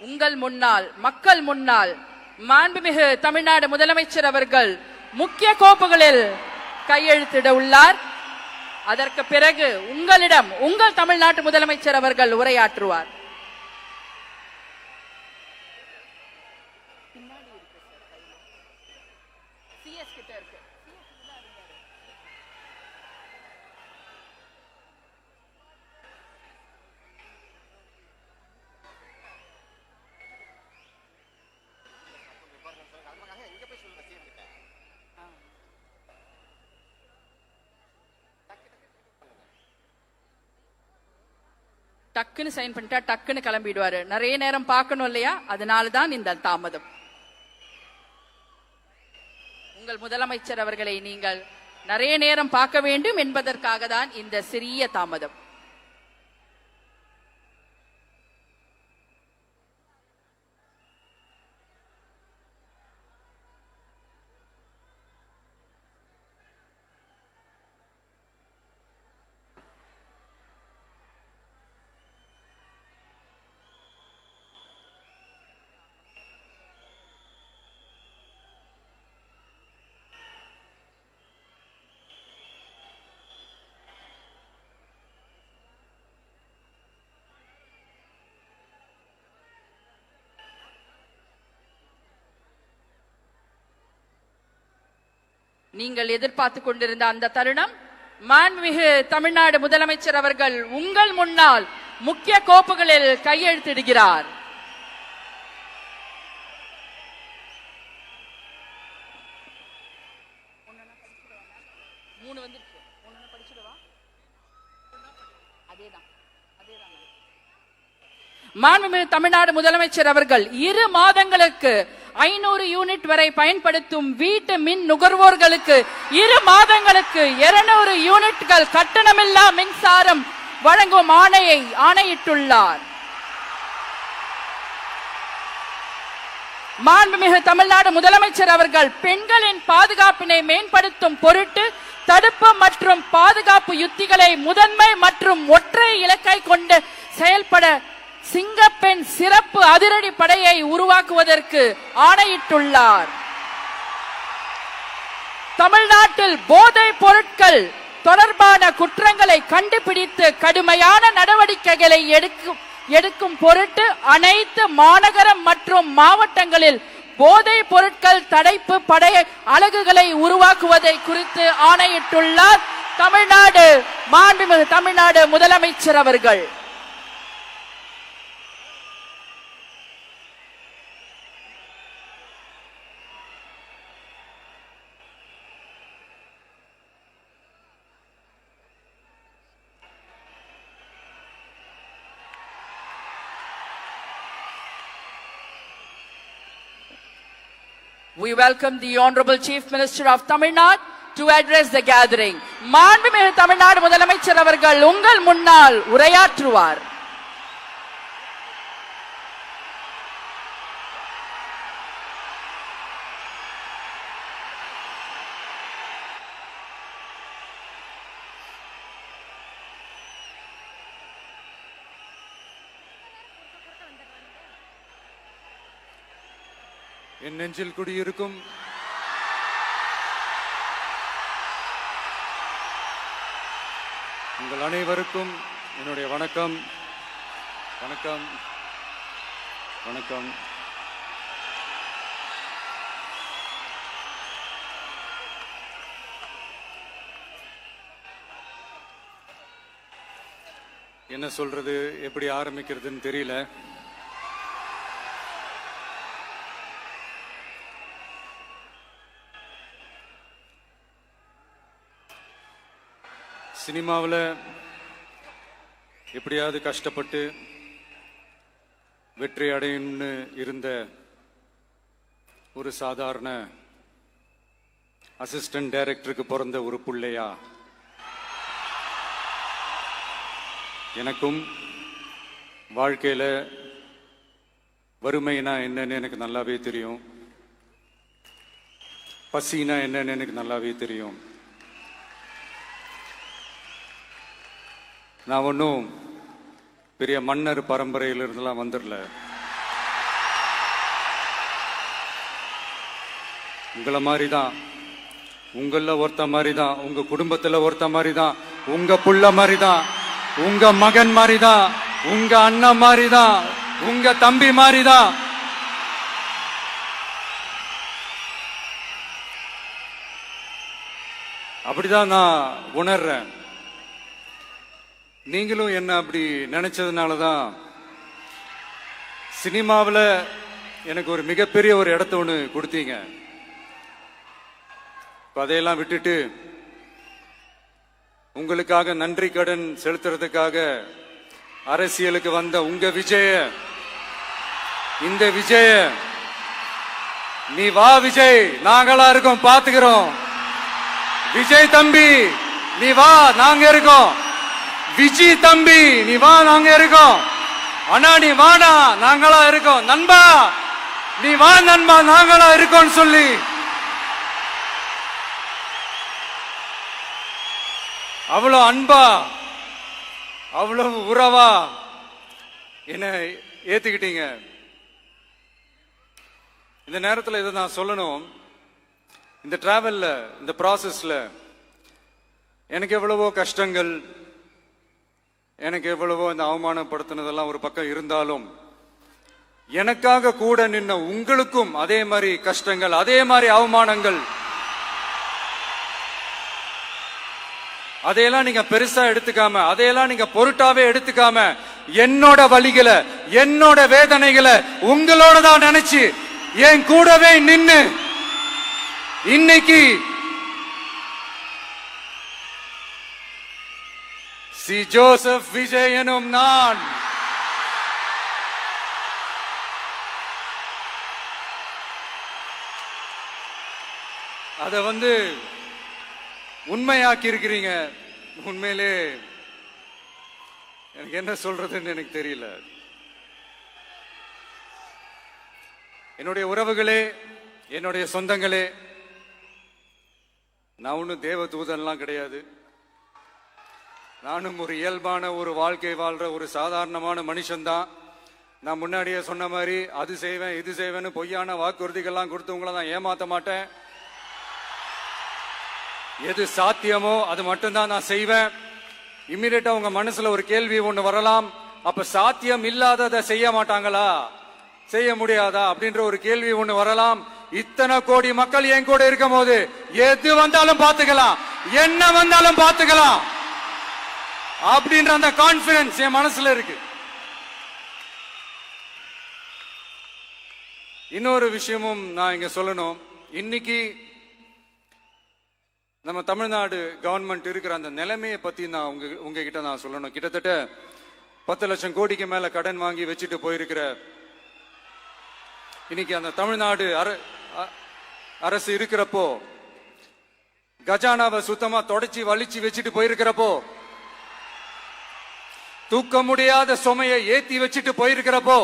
உங்கள் முன்னால், மக்கள் முன்னால் மாண்புமிகு தமிழ்நாடு முதலமைச்சர் அவர்கள் முக்கிய கோப்புகளில் கையெழுத்திட உள்ளார். அதற்கு பிறகு உங்களிடம் உங்கள் தமிழ்நாட்டு முதலமைச்சர் அவர்கள் உரையாற்றுவார். டக்குன்னு சைன் பண்ணிட்டா டக்குன்னு கிளம்பிடுவாரு. நிறைய நேரம் பார்க்கணும் இல்லையா, அதனாலதான் இந்த தாமதம். உங்கள் முதலமைச்சர் அவர்களை நீங்கள் நிறைய நேரம் பார்க்க வேண்டும் என்பதற்காக தான் இந்த சிறிய தாமதம். நீங்கள் எதிர்பார்த்து கொண்டிருந்த அந்த தருணம், மாண்புமிகு தமிழ்நாடு முதலமைச்சர் அவர்கள் உங்கள் முன்னால் முக்கிய கோப்புகளில் கையெழுத்திடுகிறார். மாண்புமிகு தமிழ்நாடு முதலமைச்சர் அவர்கள் 2 மாதங்களுக்கு 500 யூனிட் வரை பயன்படுத்தும் வீட்டு மின் நுகர்வோர்களுக்கு 2 மாதங்களுக்கு 200 யூனிட்கள் கட்டணமில்லா மின்சாரம் வழங்கும் ஆணையிட்டுள்ளார். மாண்புமிகு தமிழ்நாடு முதலமைச்சர் அவர்கள் பெண்களின் பாதுகாப்பினை மேம்படுத்தும் பொருட்டு தடுப்பு மற்றும் பாதுகாப்பு யுத்திகளை முதன்மை மற்றும் ஒற்றை இலக்கை கொண்டு செயல்பட சிங்கப்பெண் சிறப்பு அதிரடி படையை உருவாக்குவதற்கு ஆணையிட்டுள்ளார். தமிழ்நாட்டில் போதைப் பொருட்கள் தொடர்பான குற்றங்களை கண்டுபிடித்து கடுமையான நடவடிக்கைகளை எடுக்கும் பொருட்டு அனைத்து மாநகரம் மற்றும் மாவட்டங்களில் போதைப் பொருட்கள் தடுப்பு படை அலகுகளை உருவாக்குவதை குறித்து ஆணையிட்டுள்ளார் மாண்புமிகு தமிழ்நாடு முதலமைச்சர் அவர்கள். We welcome the Honorable Chief Minister of Tamil Nadu to address the gathering. மாண்புமிகு தமிழ்நாடு முதலமைச்சர் அவர்கள் உங்கள் முன்னால் உரையாற்றுவார். என் நெஞ்சில் குடியிருக்கும் உங்கள் அனைவருக்கும் என்னுடைய வணக்கம். வணக்கம் வணக்கம். என்ன சொல்றது, எப்படி ஆரம்பிக்கிறதுன்னு தெரியல. சினிமாவில் எப்படியாவது கஷ்டப்பட்டு வெற்றி அடையணும்னு இருந்த ஒரு சாதாரண அசிஸ்டன்ட் டைரக்டருக்கு பிறந்த ஒரு பிள்ளையா எனக்கும் வாழ்க்கையில் வறுமைனா என்னன்னு எனக்கு நல்லாவே தெரியும், பசினா என்னன்னு எனக்கு நல்லாவே தெரியும். நான் ஒன்றும் பெரிய மன்னர் பரம்பரையிலிருந்துலாம் வந்துடல. உங்களை மாதிரி தான், உங்கள ஒருத்த மாதிரி தான், உங்க குடும்பத்துல ஒருத்த மாதிரி தான், உங்க புள்ள மாதிரி தான், உங்க மகன் மாதிரி தான், உங்க அண்ணன் மாதிரி தான், உங்க தம்பி மாதிரி தான். அப்படிதான் நான் உணர்றேன். நீங்களும் என்ன அப்படி நினைச்சதுனால தான் சினிமாவில் எனக்கு ஒரு மிகப்பெரிய ஒரு இடத்த ஒன்று கொடுத்தீங்க. அதையெல்லாம் விட்டுட்டு உங்களுக்காக நன்றி கடன் செலுத்துறதுக்காக அரசியலுக்கு வந்த உங்க விஜய, இந்த விஜய, நீ வா விஜய், நாங்களா இருக்கோம், பாத்துக்கிறோம். விஜய் தம்பி நீ வா, நாங்க இருக்கோம். விஜய் தம்பி நீ வா, நாங்க இருக்கோம். அண்ணா நீ வாடா, நாங்களா இருக்கோம். நண்பா நீ வா நண்பா, நாங்களா இருக்கோம் சொல்லி அவ்வளவு அன்பா, அவ்வளவு உறவா என்ன ஏத்துக்கிட்டீங்க. இந்த நேரத்தில் இதை நான் சொல்லணும். இந்த டிராவல்ல, இந்த ப்ராசஸ்ல எனக்கு எவ்வளவோ கஷ்டங்கள், எனக்கு எவ்வளவோ இந்த அவமானப்படுத்தினதெல்லாம் ஒரு பக்கம் இருந்தாலும், எனக்காக கூட நின்ன உங்களுக்கும் அதே மாதிரி கஷ்டங்கள், அதே மாதிரி அவமானங்கள், அதையெல்லாம் நீங்க பெருசா எடுத்துக்காம, அதையெல்லாம் நீங்க பொருட்டாவே எடுத்துக்காம, என்னோட வலிகளை, என்னோட வேதனைகளை உங்களோட தான் நினைச்சு என் கூடவே நின்னு இன்னைக்கு சி ஜோசப் விஜய் எனும் நான் அத உண்மையாக்கி இருக்கிறீங்க. உண்மையிலே எனக்கு என்ன சொல்றதுன்னு எனக்கு தெரியல. என்னுடைய உறவுகளே, என்னுடைய சொந்தங்களே, நான் ஒன்றும் தேவ தூதன்லாம் கிடையாது. நானும் ஒரு இயல்பான ஒரு வாழ்க்கை வாழ்ற ஒரு சாதாரணமான மனுஷன்தான். நான் முன்னாடியே சொன்ன மாதிரி அது செய்வேன் இது செய்வேன்னு பொய்யான வாக்குறுதிகள்லாம் கொடுத்து உங்களை நான் ஏமாத்த மாட்டேன். எது சாத்தியமோ அது மட்டும்தான் நான் செய்வேன். இம்மிடியட்டா உங்க மனசுல ஒரு கேள்வி ஒண்ணு வரலாம், அப்ப சாத்தியம் இல்லாததை செய்ய மாட்டாங்களா, செய்ய முடியாதா அப்படின்ற ஒரு கேள்வி ஒண்ணு வரலாம். இத்தனை கோடி மக்கள் என் கூட இருக்கும் போது எது வந்தாலும் பாத்துக்கலாம், என்ன வந்தாலும் பாத்துக்கலாம் அப்படின்ற அந்த கான்பிடன்ஸ் என் மனசுல இருக்கு. இன்னொரு விஷயமும் நான் இங்க சொல்லணும். இன்னைக்கு நம்ம தமிழ்நாடு கவர்மெண்ட் இருக்கிற அந்த நிலைமையை பத்தி நான் உங்ககிட்ட நான் சொல்லணும். கிட்டத்தட்ட 10 லட்சம் கோடிக்கு மேல கடன் வாங்கி வச்சுட்டு போயிருக்கிற இன்னைக்கு அந்த தமிழ்நாடு அரசு இருக்கிறப்போ, கஜானாவை சுத்தமா தொடச்சி வலிச்சு வச்சுட்டு போயிருக்கிறப்போ, தூக்க முடியாத சுமையை ஏத்தி வச்சுட்டு போயிருக்கிறப்போ,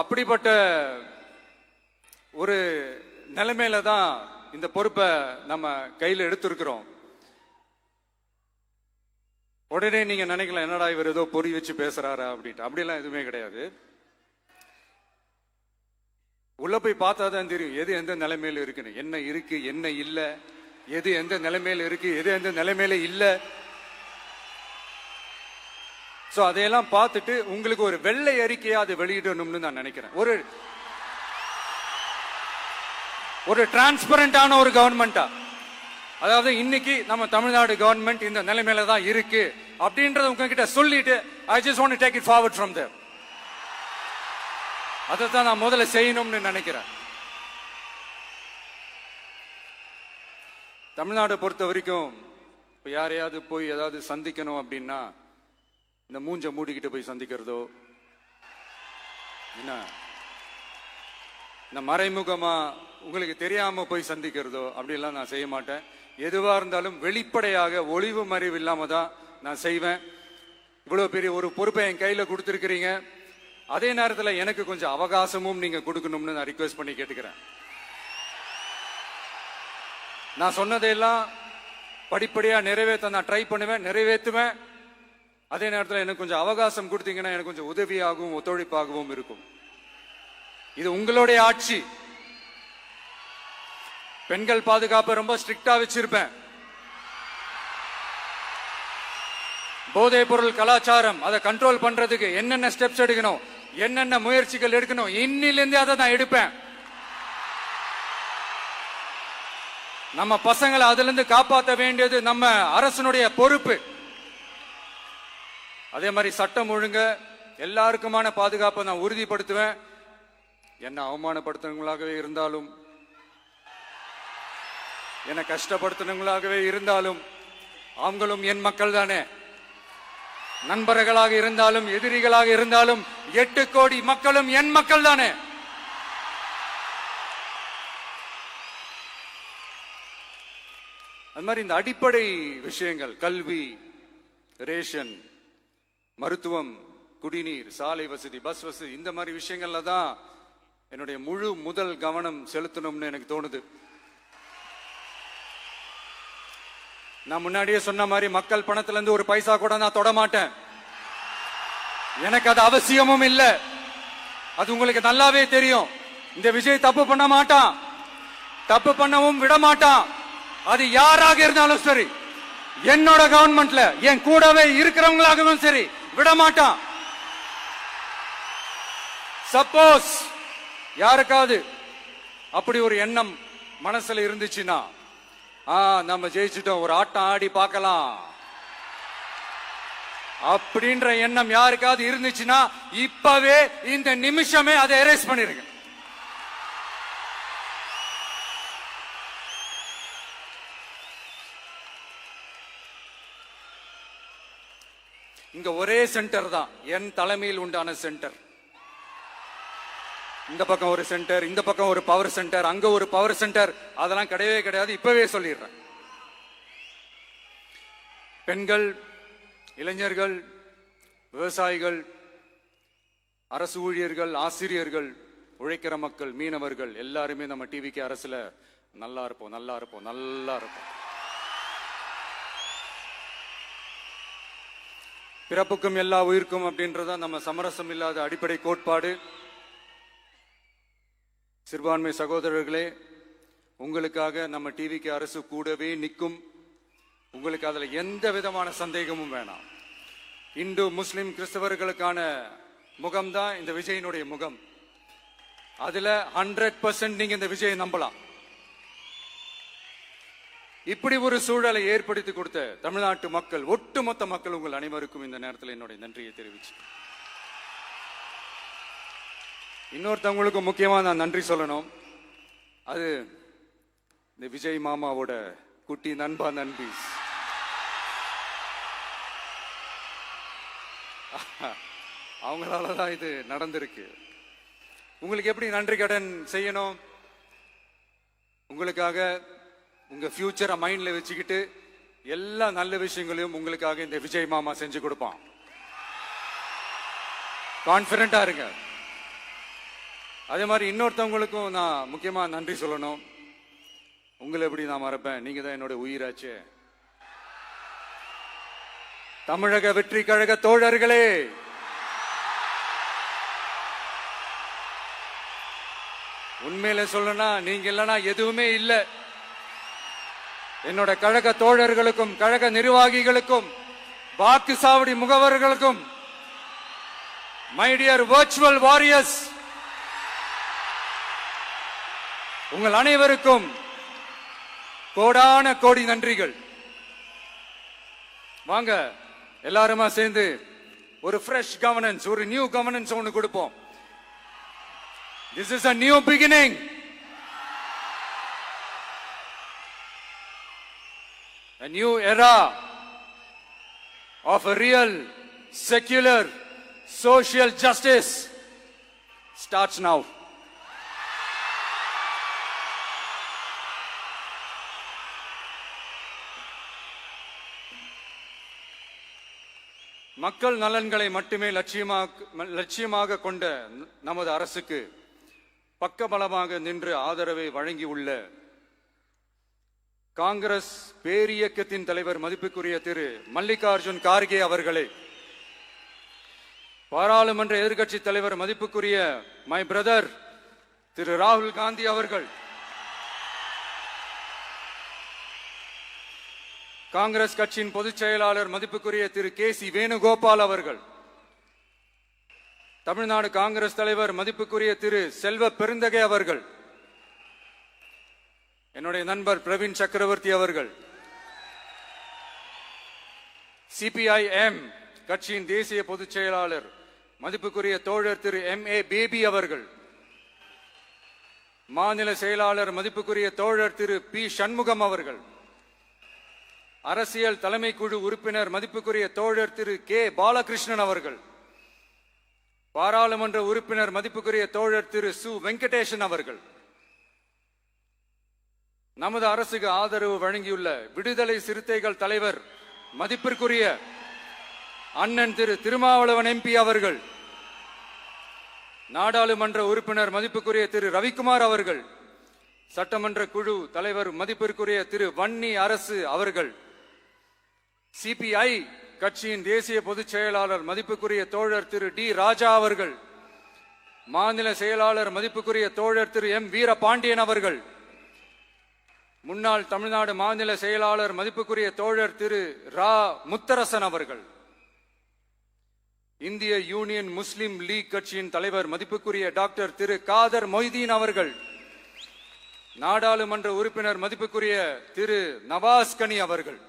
அப்படிப்பட்ட ஒரு நிலைமையில தான் இந்த பொறுப்பை நம்ம கையில் எடுத்திருக்கிறோம். உடனே நீங்க நினைக்கலாம், என்னடா இவர் ஏதோ பொறி வச்சு பேசுறாரா அப்படின்ட்டு. அப்படியெல்லாம் எதுவுமே கிடையாது. உள்ள போய் பார்த்தா தான் தெரியும் எது எந்த நிலைமையில இருக்குன்னு, என்ன இருக்கு என்ன இல்ல, எது எந்த நிலைமையில இருக்கு எது எந்த நிலைமையில இல்ல. சோ அதையெல்லாம் பார்த்துட்டு உங்களுக்கு ஒரு வெள்ளை அறிக்கையா அதை வெளியிடணும்னு நான் நினைக்கிறேன். ஒரு டிரான்ஸ்பரண்டான ஒரு கவர்மெண்டா, அதாவது இன்னைக்கு நம்ம தமிழ்நாடு கவர்மெண்ட் இந்த நிலைமையில தான் இருக்கு அப்படின்றத உங்ககிட்ட சொல்லிட்டு I just want to take it forward from there. அதைத்தான் நான் முதல்ல செய்யணும்னு நினைக்கிறேன். தமிழ்நாடு பொறுத்த வரைக்கும் இப்ப யாரையாவது போய் ஏதாவது சந்திக்கணும் அப்படின்னா இந்த மூஞ்ச மூடிக்கிட்டு போய் சந்திக்கிறதோ, என்ன இந்த மறைமுகமா உங்களுக்கு தெரியாம போய் சந்திக்கிறதோ அப்படிலாம் நான் செய்ய மாட்டேன். எதுவா இருந்தாலும் வெளிப்படையாக ஒளிவு மறைவு இல்லாம தான் நான் செய்வேன். இவ்வளவு பெரிய ஒரு பொறுப்பை என் கையில கொடுத்திருக்கிறீங்க. அதே நேரத்தில் எனக்கு கொஞ்சம் அவகாசமும் நீங்க கொடுக்கணும்னு நான் ரிக்வெஸ்ட் பண்ணி கேட்டுக்கிறேன். நான் சொன்னதையெல்லாம் படிப்படியா நிறைவேற்ற நான் ட்ரை பண்ணுவேன், நிறைவேற்றுவேன். அதே நேரத்தில் எனக்கு கொஞ்சம் அவகாசம் கொடுத்தீங்கன்னா எனக்கு கொஞ்சம் உதவியாகவும் ஒத்துழைப்பாகவும் இருக்கும். இது உங்களுடைய ஆட்சி. பெண்கள் பாதுகாப்பை ரொம்ப ஸ்ட்ரிக்டா வச்சிருப்பேன். போதைப் பொருள் கலாச்சாரம் அதை கண்ட்ரோல் பண்றதுக்கு என்னென்ன ஸ்டெப்ஸ் எடுக்கணும், என்னென்ன முயற்சிகள் எடுக்கணும், இன்னிலிருந்தே அதை நான் எடுப்பேன். நம்ம பசங்களை அதுல இருந்து காப்பாற்ற வேண்டியது நம்ம அரசனுடைய பொறுப்பு. அதே மாதிரி சட்டம் ஒழுங்க எல்லாருக்குமான பாதுகாப்பை நான் உறுதிப்படுத்துவேன். என்ன அவமானப்படுத்துறவங்களாகவே இருந்தாலும், என்ன கஷ்டப்படுத்துறவங்களாகவே இருந்தாலும், அவங்களும் என் மக்கள் தானே. நண்பர்களாக இருந்தாலும் எதிரிகளாக இருந்தாலும் 8 கோடி மக்களும் என் மக்கள் தானே. அது மாதிரி இந்த அடிப்படை விஷயங்கள், கல்வி, ரேஷன், மருத்துவம், குடிநீர், சாலை வசதி, பஸ் வசதி, இந்த மாதிரி விஷயங்கள்ல தான் என்னுடைய முதல் கவனம் செலுத்தணும்னு எனக்கு தோணுது. நான் முன்னாடியே சொன்ன மாதிரி மக்கள் பணத்துல இருந்து ஒரு பைசா கூட நான் தொட மாட்டேன். எனக்கு அது அவசியமும் இல்லை. அது உங்களுக்கு நல்லாவே தெரியும். இந்த விஜய் தப்பு பண்ண மாட்டான், தப்பு பண்ணவும் விட மாட்டான். அது யாராக இருந்தாலும் சரி, என்னோட கவர்மெண்ட்ல என் கூடவே இருக்கிறவங்களாகவும் சரி, விட மாட்டான். சப்போஸ் யாருக்காவது அப்படி ஒரு எண்ணம் மனசுல இருந்துச்சுன்னா, நம்ம ஜெயிச்சிட்டோம், ஒரு ஆட்டம் ஆடி பார்க்கலாம் அப்படின்ற எண்ணம் யாருக்காவது இருந்துச்சுன்னா இப்பவே இந்த நிமிஷமே அதை எரேஸ் பண்ணிருங்க. இங்க ஒரே சென்டர் தான், என் தலைமையில் உண்டான சென்டர். இந்த பக்கம் ஒரு சென்டர், இந்த பக்கம் ஒரு பவர் சென்டர், அங்க ஒரு பவர் சென்டர், அதெல்லாம் கிடையவே கிடையாது. இப்பவே சொல்லிடுறேன். பெண்கள், இளைஞர்கள், விவசாயிகள், அரசு ஊழியர்கள், ஆசிரியர்கள், உழைக்கிற மக்கள், மீனவர்கள் எல்லாருமே நம்ம டிவிக்கு அரசுல நல்லா இருப்போம், நல்லா இருப்போம், நல்லா இருப்போம். பிறப்புக்கும் எல்லா உயிர்க்கும் அப்படின்றத நம்ம சமரசம் இல்லாத அடிப்படை கோட்பாடு. சிறுபான்மை சகோதரர்களே, உங்களுக்காக நம்ம டிவிக்கு அரசு கூடவே நிற்கும். உங்களுக்கு அதுல எந்த விதமான சந்தேகமும் வேணாம். இந்து, முஸ்லிம், கிறிஸ்தவர்களுக்கான முகம்தான் இந்த விஜயினுடைய முகம். அதுல 100% நீங்க இந்த விஜயை நம்பலாம். இப்படி ஒரு சூழலை ஏற்படுத்தி கொடுத்த தமிழ்நாட்டு மக்கள், ஒட்டுமொத்த மக்கள், உங்கள் அனைவருக்கும் இந்த நேரத்தில் என்னுடைய நன்றியை தெரிவிச்சு, இன்னொருத்தவங்களுக்கு முக்கியமா நான் நன்றி சொல்லணும். அது இந்த விஜய் மாமாவோட குட்டி நண்பா, நண்பி. அவங்களாலதான் இது நடந்திருக்கு. உங்களுக்கு எப்படி நன்றி கடன் செய்யணும்? உங்களுக்காக உங்க ஃபியூச்சரை மைண்ட்ல வச்சுக்கிட்டு எல்லா நல்ல விஷயங்களையும் உங்களுக்காக இந்த விஜய் மாமா செஞ்சு கொடுப்பான். கான்பிடண்டா இருங்க. அதே மாதிரி இன்னொருத்தவங்களுக்கும் நான் முக்கியமா நன்றி சொல்லணும். உங்களை எப்படி நான் மறப்பேன்? நீங்க தான் என்னோட உயிராச்சு. தமிழக வெற்றி கழக தோழர்களே, உண்மையில சொல்லனா நீங்க இல்லைன்னா எதுவுமே இல்லை. என்னோட கழக தோழர்களுக்கும், கழக நிர்வாகிகளுக்கும், வாக்கு சாவடி முகவர்களுக்கும், மை டியர் வர்ச்சுவல் வாரியர்ஸ், உங்கள் அனைவருக்கும் கோடான கோடி நன்றிகள். வாங்க எல்லாருமா சேர்ந்து ஒரு ஃப்ரெஷ் கவர்னன்ஸ், ஒரு நியூ கவர்னன்ஸ் ஒன்று கொடுப்போம். This is a new beginning. A new era of a real, secular, social justice starts now. மக்கள் நலன்களை மட்டுமே லட்சியமாக கொண்ட நமது அரசுக்கு பக்கபலமாக நின்று ஆதரவை வழங்கியுள்ள காங்கிரஸ் பேரியக்கத்தின் தலைவர் மதிப்புக்குரிய திரு மல்லிகார்ஜுன் கார்கே அவர்களே, பாராளுமன்ற எதிர்க்கட்சி தலைவர் மதிப்புக்குரிய மை பிரதர் திரு ராகுல் காந்தி அவர்கள், காங்கிரஸ் கட்சியின் பொதுச் செயலாளர் மதிப்புக்குரிய திரு கே.சி. வேணுகோபால் அவர்கள், தமிழ்நாடு காங்கிரஸ் தலைவர் மதிப்புக்குரிய திரு செல்வ பெருந்தகை அவர்கள், என்னுடைய நண்பர் பிரவீன் சக்கரவர்த்தி அவர்கள், சிபிஐஎம் கட்சியின் தேசிய பொதுச் செயலாளர் மதிப்புக்குரிய தோழர் திரு M.A. பேபி அவர்கள், மாநில செயலாளர் மதிப்புக்குரிய தோழர் திரு பி. சண்முகம் அவர்கள், அரசியல் தலைமை குழு உறுப்பினர் மதிப்புக்குரிய தோழர் திரு கே. பாலகிருஷ்ணன் அவர்கள், பாராளுமன்ற உறுப்பினர் மதிப்புக்குரிய தோழர் திரு சு. வெங்கடேசன் அவர்கள், நமது அரசுக்கு ஆதரவு வழங்கியுள்ள விடுதலை சிறுத்தைகள் தலைவர் மதிப்பிற்குரிய அண்ணன் திரு திருமாவளவன் MP அவர்கள், நாடாளுமன்ற உறுப்பினர் மதிப்புக்குரிய திரு ரவிக்குமார் அவர்கள், சட்டமன்ற குழு தலைவர் மதிப்பிற்குரிய திரு வன்னி அரசு அவர்கள், சிபிஐ கட்சியின் தேசிய பொதுச் செயலாளர் மதிப்புக்குரிய தோழர் திரு டி. ராஜா அவர்கள், மாநில செயலாளர் மதிப்புக்குரிய தோழர் திரு M. வீரபாண்டியன் அவர்கள், முன்னாள் தமிழ்நாடு மாநில செயலாளர் மதிப்புக்குரிய தோழர் திரு ரா. முத்தரசன் அவர்கள், இந்திய யூனியன் முஸ்லிம் லீக் கட்சியின் தலைவர் மதிப்புக்குரிய டாக்டர் திரு காதர் மொய்தீன் அவர்கள், நாடாளுமன்ற உறுப்பினர் மதிப்புக்குரிய திரு நவாஸ் கனி அவர்கள்,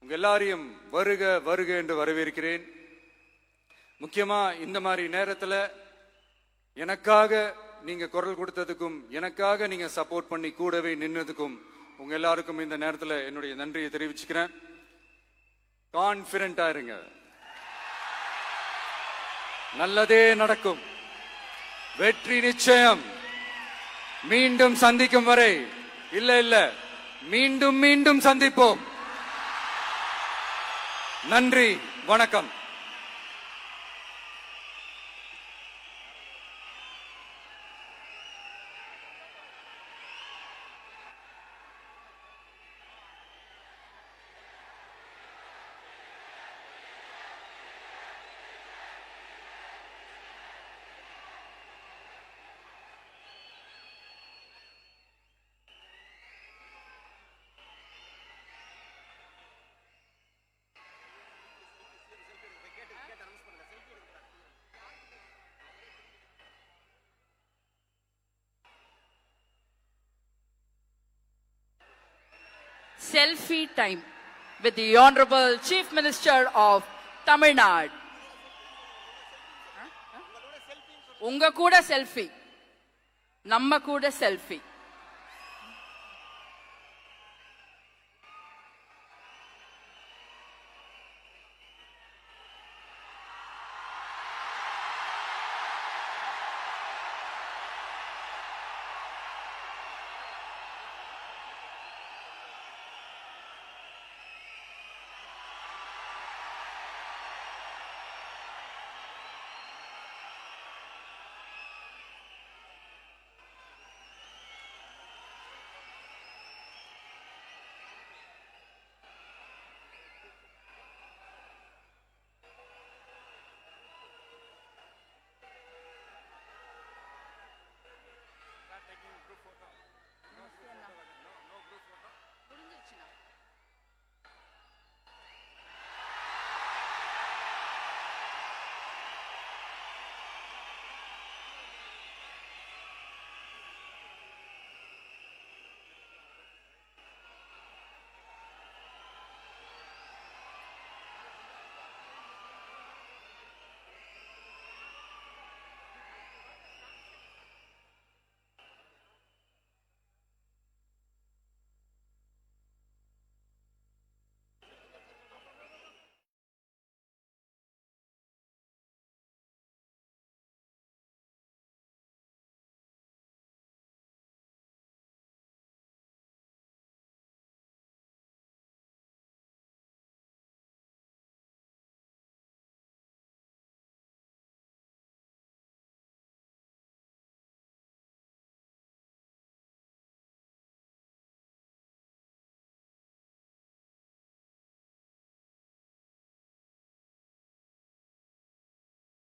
உங்க எல்லாரையும் வருக வருக என்று வரவேற்கிறேன். முக்கியமா இந்த மாதிரி நேரத்துல எனக்காக நீங்க குரல் கொடுத்ததுக்கும், எனக்காக நீங்க சப்போர்ட் பண்ணி கூடவே நின்னதுக்கும் உங்க எல்லாருக்கும் இந்த நேரத்துல என்னுடைய நன்றியை தெரிவிச்சுக்கிறேன். கான்பிடண்டா இருங்க, நல்லதே நடக்கும், வெற்றி நிச்சயம். மீண்டும் சந்திக்கும் வரை இல்ல மீண்டும் மீண்டும் சந்திப்போம். நன்றி, வணக்கம். Selfie time with the Honorable Chief Minister of Tamil Nadu. உங்க கூட செல்ஃபி, நம்ம கூட செல்ஃபி.